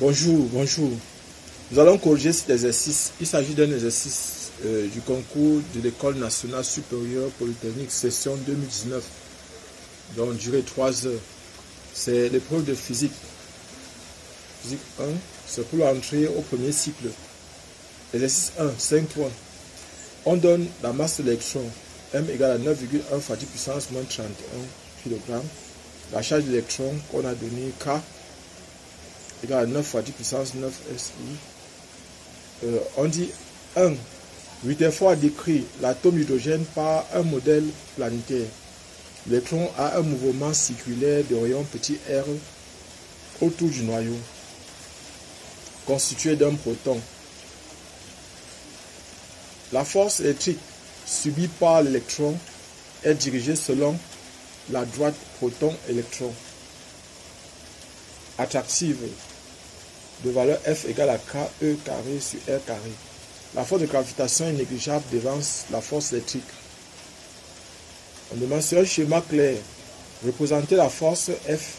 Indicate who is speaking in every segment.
Speaker 1: Bonjour. Nous allons corriger cet exercice. Il s'agit d'un exercice du concours de l'École nationale supérieure polytechnique session 2019. Donc durée 3 heures. C'est l'épreuve de physique. Physique 1, c'est pour l'entrée au premier cycle. Exercice 1, 5 points. On donne la masse d'électrons M égale à 9,1 fois 10 puissance moins 31 kg. La charge d'électrons qu'on a donnée K égale à 9 fois 10 puissance 9 SI. On dit 1. Rutherford a décrit l'atome d'hydrogène par un modèle planétaire. L'électron a un mouvement circulaire de rayon petit r autour du noyau, constitué d'un proton. La force électrique subie par l'électron est dirigée selon la droite proton-électron. Attractive de valeur F égale à KE carré sur R carré. La force de gravitation est négligeable devant la force électrique. On demande sur un schéma clair, représenter la force F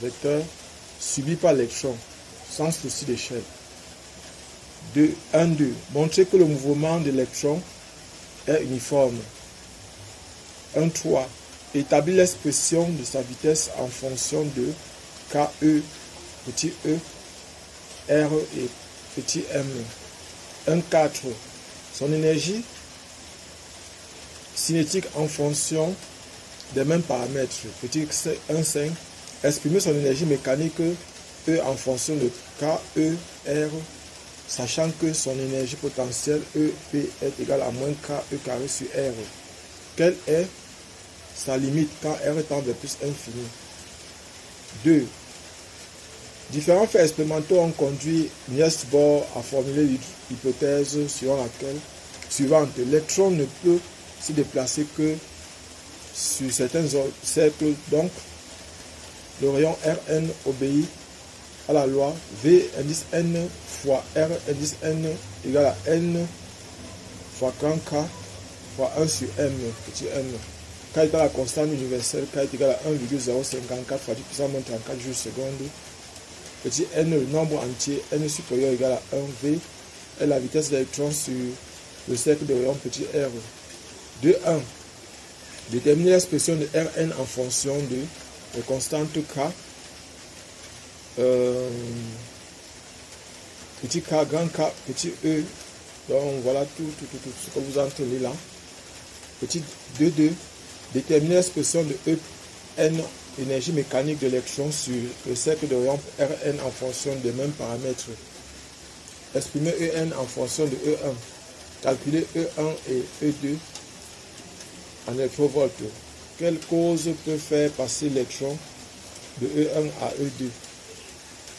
Speaker 1: vecteur subie par l'électron sans souci d'échelle. 2. Montrer que le mouvement de l'électron est uniforme. 1.3. Établir l'expression de sa vitesse en fonction de KE, petit e, R et petit m. 1.4. Son énergie cinétique en fonction des mêmes paramètres. Petit 1.5. Exprimer son énergie mécanique E en fonction de KE, R, sachant que son énergie potentielle EP est égale à moins KE carré sur R. Quelle est sa limite quand R tend vers plus infini? 2. Différents faits expérimentaux ont conduit Niels Bohr à formuler l'hypothèse suivante. L'électron ne peut se déplacer que sur certains cercles, donc le rayon Rn obéit à la loi V indice n fois R indice n égale à n fois grand K fois 1 sur m, petit n. K étant la constante universelle, K est égal à 1,054 fois 10 puissance moins 34 joules secondes. Petit n, le nombre entier, n supérieur égal à 1, V est la vitesse de l'électron sur le cercle de rayon petit r. 2.1. Déterminer l'expression de Rn en fonction de la constante K, petit k, grand K, petit e. Donc voilà tout ce que vous entendez là. Petit 2.2. Déterminer l'expression de En, énergie mécanique de l'électron sur le cercle de rayon Rn en fonction des mêmes paramètres. Exprimer En en fonction de E1. Calculer E1 et E2 en électrovolts. Quelle cause peut faire passer l'électron de E1 à E2?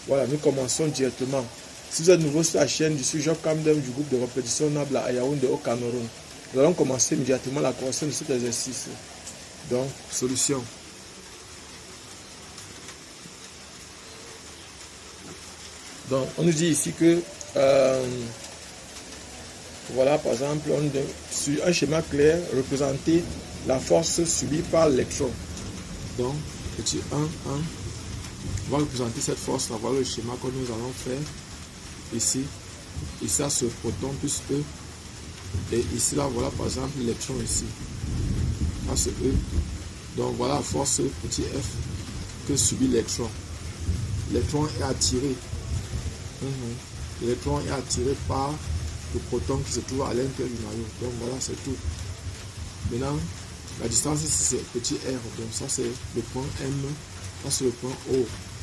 Speaker 1: Voilà, nous commençons directement. Si vous êtes nouveau sur la chaîne, je suis Job Kamdem du groupe de répétition Nabla à Yaoundé au Cameroun. Nous allons commencer immédiatement la correction de cet exercice. Donc, solution. Donc, on nous dit ici que, voilà, par exemple, sur un schéma clair, représenter la force subie par l'électron. Donc, petit 1, 1, on va représenter cette force, là, voilà le schéma que nous allons faire ici. Et ça, ce proton plus E. Et ici, là, voilà, par exemple, l'électron ici. Là, c'est E. Donc, voilà la force petit F que subit l'électron. L'électron est attiré. L'électron est attiré par le proton qui se trouve à l'intérieur du noyau. Donc voilà, c'est tout. Maintenant, la distance ici c'est petit r. Donc ça c'est le point M. Ça c'est le point O.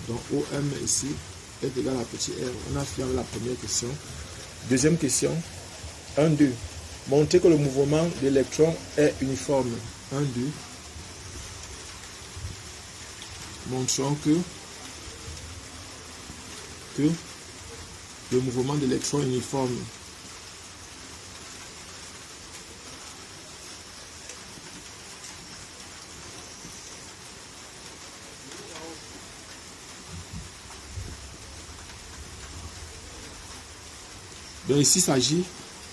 Speaker 1: Donc OM ici est égal à petit r. On a fini avec la première question. Deuxième question. 1, 2. Montrer que le mouvement de l'électron est uniforme. 1, 2. Montrons que le mouvement de l'électron est uniforme. Donc ici, il s'agit,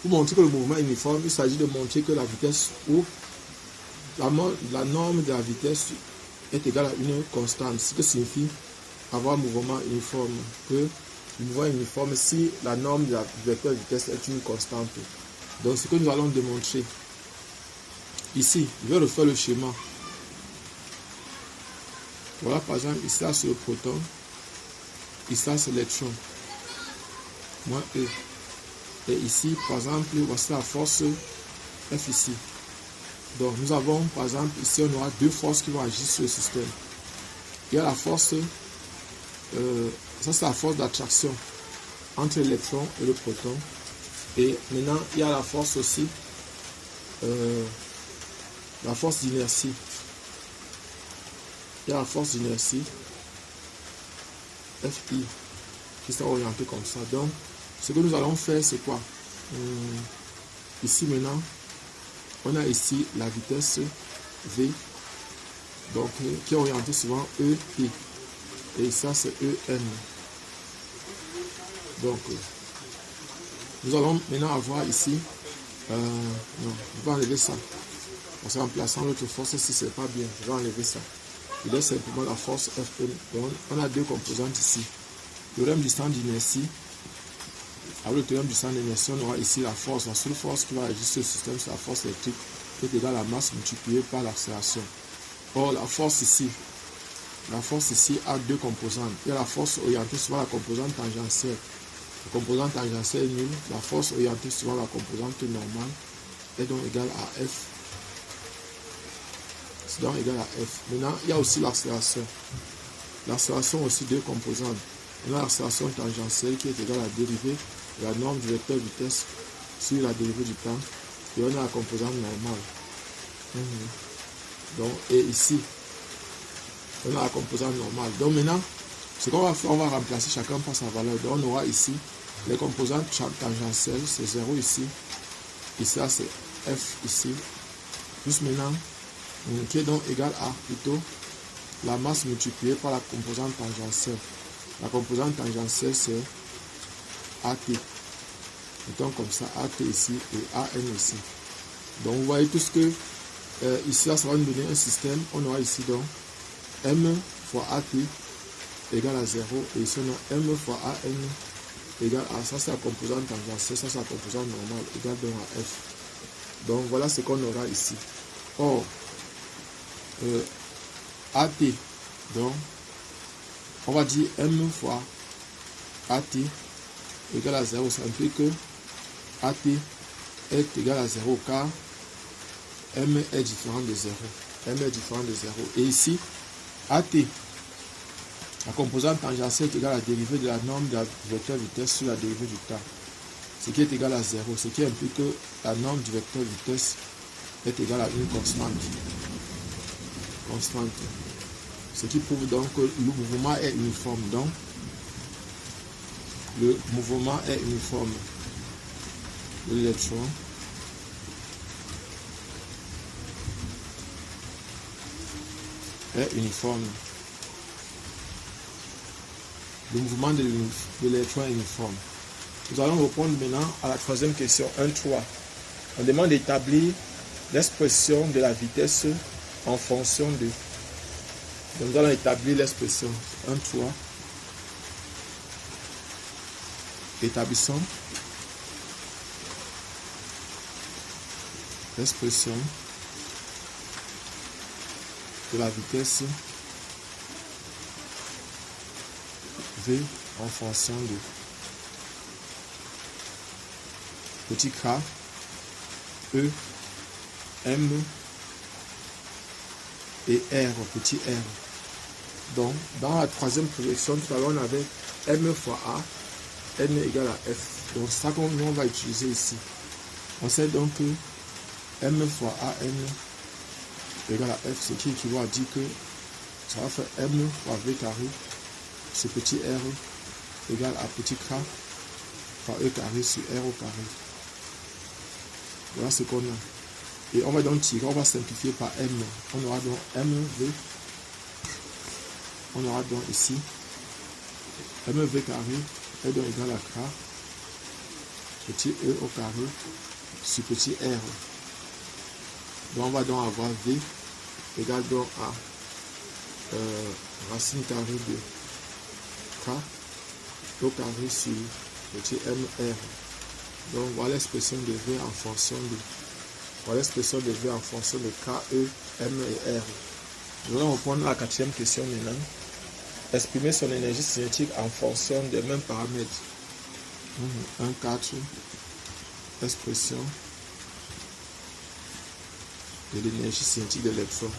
Speaker 1: pour montrer que le mouvement est uniforme, il s'agit de montrer que la vitesse ou la norme de la vitesse est égale à une constante. Ce qui signifie avoir un mouvement uniforme que le mouvement uniforme si la norme du vecteur vitesse est une constante. Donc ce que nous allons démontrer ici, je vais refaire le schéma. Voilà par exemple ici c'est le proton, ici c'est l'électron, moins E. Et ici par exemple voici la force F ici. Donc nous avons par exemple ici on aura deux forces qui vont agir sur le système. Il y a la force, ça c'est la force d'attraction entre l'électron et le proton. Et maintenant il y a la force aussi, la force d'inertie. Il y a la force d'inertie FI qui sera orientée comme ça. Donc ce que nous allons faire c'est quoi? Ici maintenant on a ici la vitesse V, donc qui est orientée souvent EP, et ça c'est EN. Donc nous allons maintenant avoir ici, non, je vais enlever ça, parce qu'en plaçant l'autre force ici c'est pas bien, je vais enlever ça. Il est simplement la force Fn. Donc on a deux composantes ici, le théorème du centre d'inertie. Avec le théorème du centre d'inertie, on aura ici la force. La seule force qui va agir sur le système, c'est la force électrique qui est égale à la masse multipliée par l'accélération. Or, la force ici a deux composantes. Il y a la force orientée sur la composante tangentielle. La composante tangentielle est nulle. La force orientée sur la composante normale est donc égale à F. C'est donc égal à F. Maintenant, il y a aussi l'accélération. L'accélération a aussi deux composantes. On a l'accélération tangentielle qui est égale à la dérivée de la norme du vecteur vitesse sur la dérivée du temps. Et on a la composante normale. Donc, et ici, on a la composante normale. Donc maintenant, ce qu'on va faire, on va remplacer chacun par sa valeur. Donc on aura ici les composantes tangentielles, c'est 0 ici. Ici, là, c'est F ici. Juste maintenant, qui est donc égal à plutôt la masse multipliée par la composante tangentielle. La composante tangentielle c'est AT. Mettons comme ça AT ici et AN ici. Donc vous voyez tout ce que ici là ça va nous donner un système. On aura ici donc M fois AT égale à 0 et ici on a M fois AN égale à, ça c'est la composante tangentielle, ça c'est la composante normale égale donc à F. Donc voilà ce qu'on aura ici. Or AT, donc on va dire M fois AT égale à 0, ça implique que AT est égal à 0 car M est différent de 0. M est différent de 0. Et ici, AT, la composante tangentielle est égale à la dérivée de la norme de la vecteur vitesse sur la dérivée du temps. Ce qui est égal à 0, ce qui implique que la norme du vecteur vitesse est égale à une constante. Ce qui prouve donc que le mouvement est uniforme. Donc, le mouvement est uniforme de l'électron. Est uniforme. Le mouvement de l'électron est uniforme. Nous allons répondre maintenant à la troisième question, 1.3. On demande d'établir l'expression de la vitesse en fonction de... Donc nous allons établir l'expression 1.3. Établissons l'expression de la vitesse V en fonction de petit k, E, M et R, petit r. Donc, dans la troisième projection, tout à l'heure, on avait M fois A, N égale à F. Donc, ça qu'on va utiliser ici. On sait donc que M fois AN égale à F, ce qui équivaut à dire que ça va faire M fois V carré, ce petit r égale à petit k fois E carré sur R au carré. Voilà ce qu'on a. Et on va donc tirer, on va simplifier par M. On aura donc MV. On aura donc ici MV carré est donc égal à K petit E au carré sur petit R. Donc on va donc avoir V égale donc à racine carrée de K au carré sur petit MR. Donc voilà l'expression de V en fonction de K, E, M et R. Nous allons reprendre la quatrième question maintenant. Exprimer son énergie cinétique en fonction des mêmes paramètres. 1,4. Expression de l'énergie cinétique de l'électron.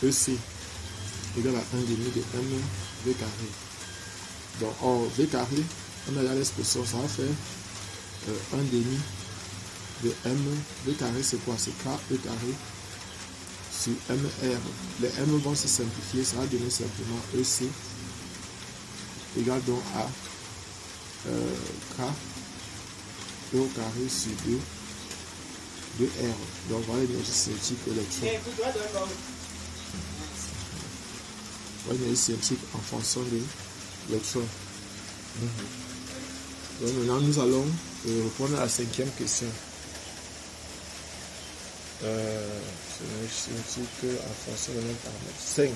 Speaker 1: EC égale à 1,5 de M V carré. Donc, V carré, on a là l'expression, ça va faire 1,5 de M V carré, c'est quoi? C'est K E carré sur MR. Les M vont se simplifier, ça va donner simplement EC égale donc à K E au carré sur 2 R. Donc, voilà l'énergie cinétique électron. Voilà l'énergie cinétique en fonction de l'électron. Donc maintenant nous allons répondre à la cinquième question. Cinétique en fonction de nos paramètres. 5.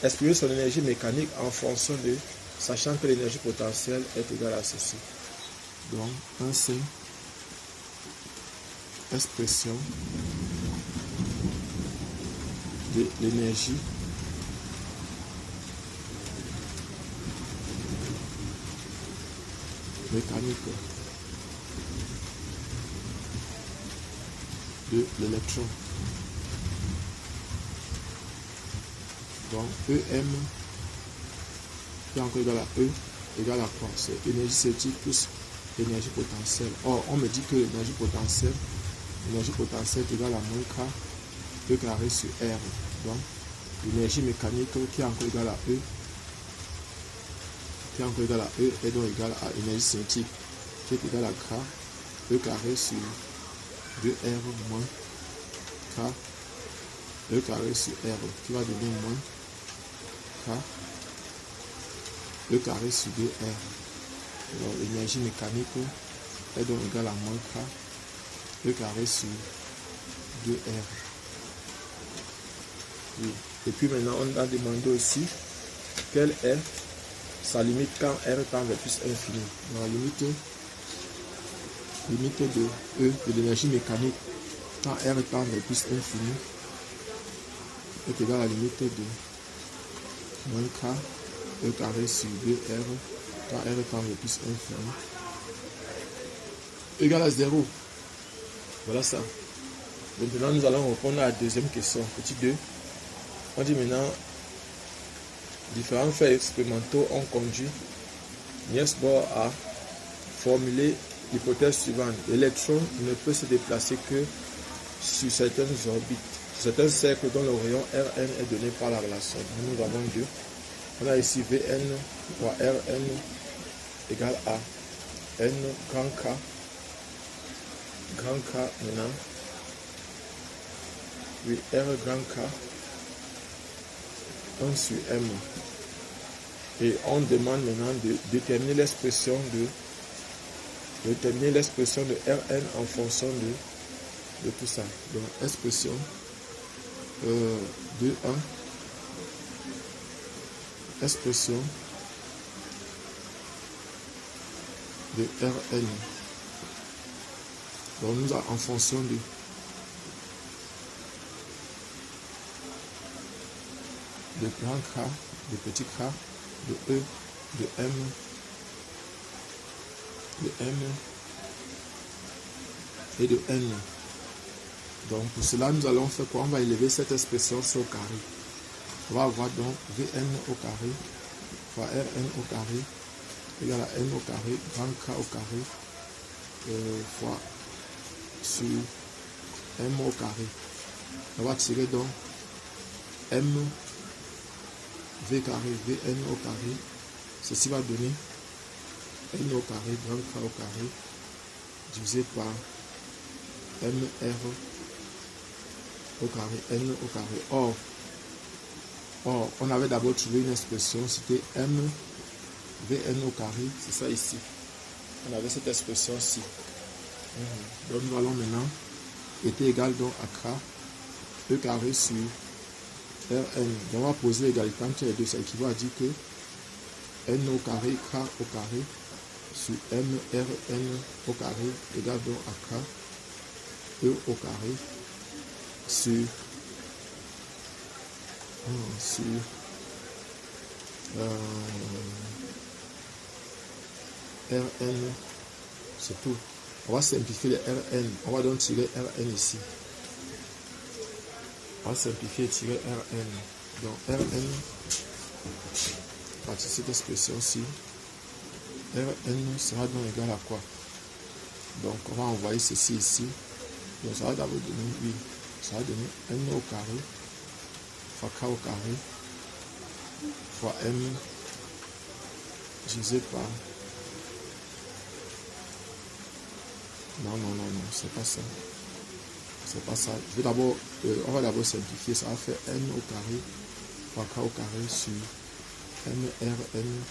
Speaker 1: Exprimer son énergie mécanique en fonction de, sachant que l'énergie potentielle est égale à ceci. Donc 1,5. Expression de l'énergie mécanique de l'électron. Donc EM qui est encore égal à E égale à quoi? C'est énergie cinétique plus énergie potentielle. Or, on me dit que l'énergie potentielle est égale à moins K E carré sur R. Donc l'énergie mécanique qui est encore égale à E est donc égale à énergie cinétique qui est égale à K E carré sur 2R moins K E carré sur R qui va donner moins K E carré sur 2R. Alors l'énergie mécanique est donc égale à moins K E carré sur 2R. Oui. Et puis maintenant on a demandé aussi quelle est sa limite quand R tend vers plus infini. Donc la limite de E de l'énergie mécanique quand R tend vers plus infini est égale à la limite de moins K E carré sur 2R quand R tend vers plus infini égale à 0. Voilà ça. Donc maintenant nous allons répondre à la deuxième question. Petit 2. On dit maintenant, différents faits expérimentaux ont conduit Niels Bohr à formuler l'hypothèse suivante. L'électron ne peut se déplacer que sur certaines orbites, sur certains cercles dont le rayon Rn est donné par la relation. Nous avons deux. On a ici Vn fois Rn égale à N grand K maintenant. Oui, R grand K 1 sur M. Et on demande maintenant de déterminer l'expression de Rn en fonction de tout ça. Donc expression de 1, expression de Rn. Donc nous en fonction de grand K, de petit K, de E, de M et de N. Donc pour cela nous allons faire quoi? On va élever cette expression sur le carré. On va avoir donc Vn au carré fois Rn au carré égale à N au carré, grand K au carré fois sur M au carré. On va tirer donc M V carré, Vn au carré, ceci va donner N au carré, grand K au carré, divisé par MR au carré, N au carré. Or on avait d'abord trouvé une expression, c'était M Vn au carré, c'est ça ici. On avait cette expression-ci. Donc nous allons maintenant était égal donc à K, E carré sur Rn. Donc on va poser l'égalité entre les deux, ça équivaut à dire que N au carré, K au carré sur M, Rn au carré égale donc à K, E au carré sur Rn, c'est tout. On va simplifier les Rn, on va donc tirer Rn ici. On va simplifier et tirer Rn. Donc Rn, à partir de cette expression-ci, Rn sera donc égal à quoi? Donc on va envoyer ceci ici. Donc ça va d'abord donner 8. Ça va donner N au carré fois K au carré fois M divisé par... Non, c'est pas ça. C'est pas ça. Je vais d'abord, on va d'abord simplifier. Ça va faire N au carré fois K au carré sur M, Rn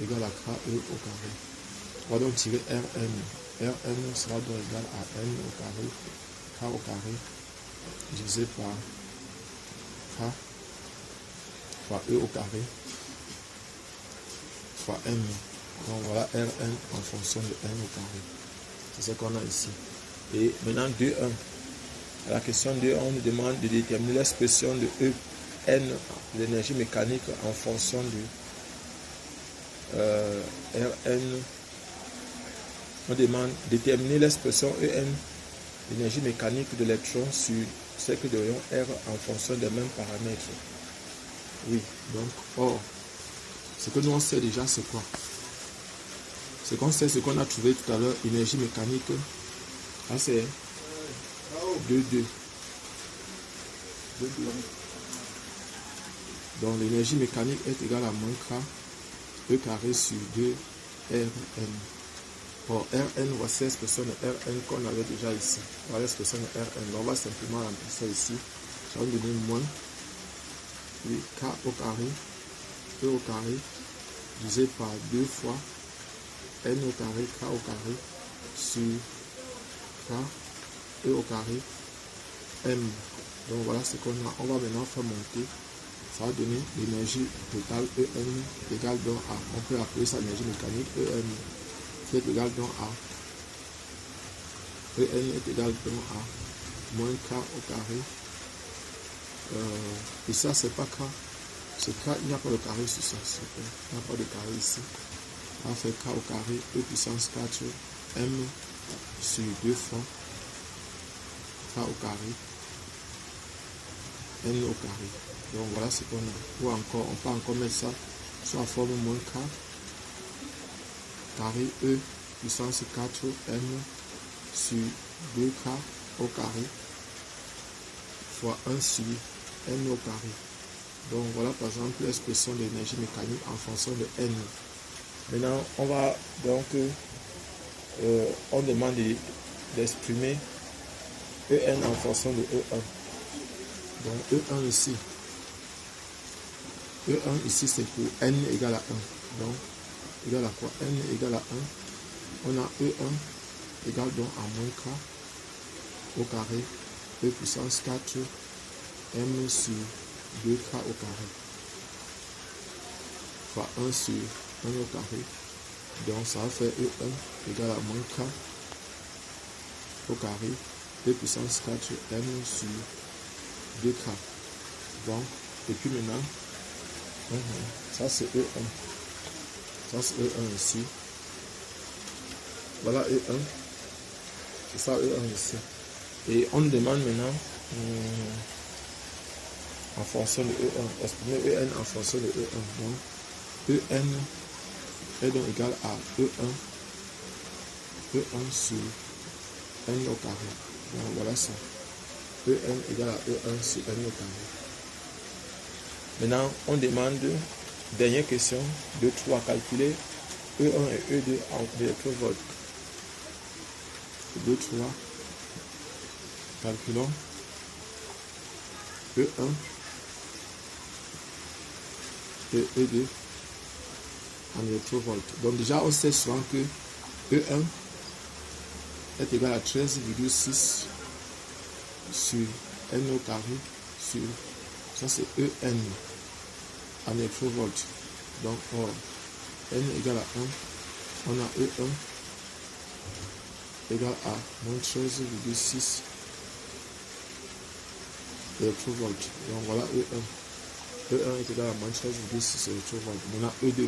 Speaker 1: égale à K, E au carré. On va donc tirer Rn. Rn sera donc égal à N au carré, K au carré, divisé par K fois E au carré fois M. Donc voilà Rn en fonction de N au carré. C'est ce qu'on a ici. Et maintenant 2,1. À la question 2,1, on nous demande de déterminer l'expression de En, l'énergie mécanique, en fonction de Rn. On demande de déterminer l'expression En, l'énergie mécanique de l'électron sur cercle de rayon R en fonction des mêmes paramètres. Oui, donc, or, ce que nous on sait déjà, c'est quoi? Ce qu'on sait, ce qu'on a trouvé tout à l'heure, énergie mécanique, là c'est 2,2. Donc l'énergie mécanique est égale à moins K, E carré sur 2 Rn. Or Rn, voici l'expression de Rn qu'on avait déjà ici. Voilà l'expression de Rn. On va simplement remplir ça ici. Ça va donner moins 8 K au carré, E au carré, divisé par 2 fois N au carré, K au carré, sur K, E au carré, M. Donc voilà ce qu'on a. On va maintenant faire monter. Ça va donner l'énergie totale En égale donc à, on peut appeler ça l'énergie mécanique, En qui est égal donc à, En est égal donc à moins K au carré. Et ça c'est pas K, c'est K, il n'y a pas de carré sur ça, il n'y a pas de carré ici. On va faire K au carré, E puissance 4, M sur 2 fois K au carré, N au carré. Donc voilà ce qu'on a. Ou encore, on peut encore mettre ça sous la forme moins K carré, E puissance 4, M sur 2K au carré fois 1 sur N au carré. Donc voilà par exemple l'expression de l'énergie mécanique en fonction de N. Maintenant, on va donc, on demande d'exprimer En en fonction de E1. Donc E1 ici. E1 ici c'est pour N égale à 1. Donc, égal à quoi? N égale à 1. On a E1 égale donc à moins K au carré, E puissance 4, M sur 2K au carré, fois 1 sur 1 au carré. Donc ça va faire E1 égale à moins K au carré, E puissance 4, M sur 2K. Donc, et puis maintenant, ça c'est E1. Ça c'est E1 ici. Voilà E1. C'est ça E1 ici. Et on demande maintenant en fonction de E1. Exprimer En en fonction de E1. Donc En est donc égal à E1 sur N au carré. Donc voilà ça. En égale à E1 sur N au carré. Maintenant, on demande, dernière question, de 3 calculer E1 et E2 en électrovolts. 2, 3. Calculons E1 et E2 en électrovolts. Donc déjà, on sait souvent que E1 est égal à 13,6 sur n au carré sur, ça c'est En en électrovolts. Donc n égale à 1, on a E1 égale à moins 13,6 électrovolts. Donc voilà E1. E1 est égal à moins 13,6 électrovolts. Maintenant E2.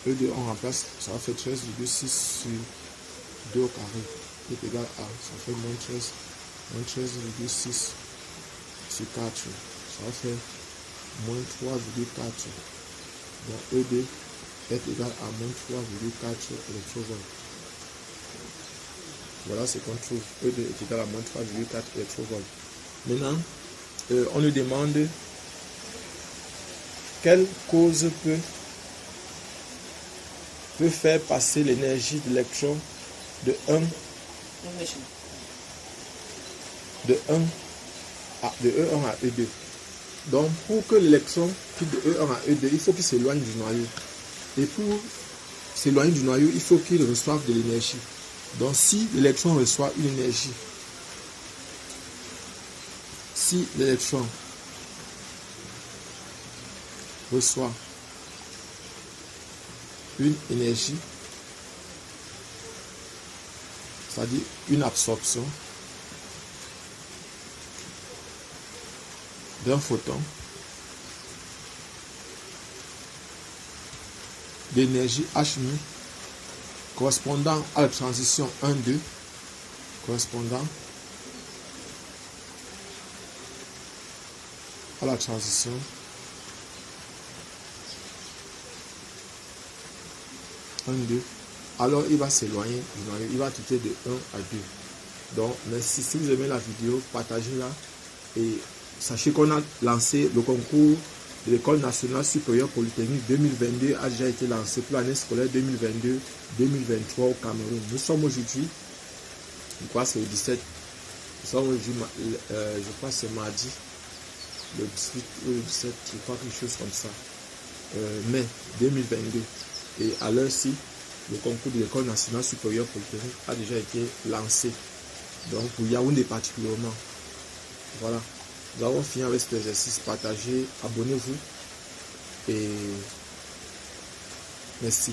Speaker 1: E2 on remplace, ça va faire 13,6 sur 2 au carré est égal à, ça fait moins 13,6 sur 4. Ça va faire moins 3,4. Donc E2 est égal à moins 3,4 électrovolts. Voilà ce qu'on trouve. E2 est égal à moins 3,4 électrovolts. Maintenant, on nous demande quelle cause peut faire passer l'énergie de l'électron de 1 de E1 à E2. Donc, pour que l'électron quitte de E1 à E2, il faut qu'il s'éloigne du noyau. Et pour s'éloigner du noyau, il faut qu'il reçoive de l'énergie. Donc, si l'électron reçoit une énergie, si l'électron reçoit une énergie, c'est-à-dire une absorption d'un photon d'énergie H nu correspondant à la transition 1,2, correspondant à la transition 1,2, alors il va s'éloigner du noyau, il va quitter de 1 à 2. Donc, merci. Si vous aimez la vidéo, partagez-la et sachez qu'on a lancé le concours de l'École nationale supérieure polytechnique 2022 a déjà été lancé pour l'année scolaire 2022-2023 au Cameroun. Nous sommes aujourd'hui, je crois que c'est le 17, nous sommes aujourd'hui, je crois que c'est mardi, le 18 ou le 17, je crois quelque chose comme ça, mai 2022. Et à l'heure-ci, le concours de l'École nationale supérieure polytechnique a déjà été lancé. Donc pour Yaoundé particulièrement. Voilà. Nous avons fini avec cet exercice. Partagez, abonnez-vous et merci.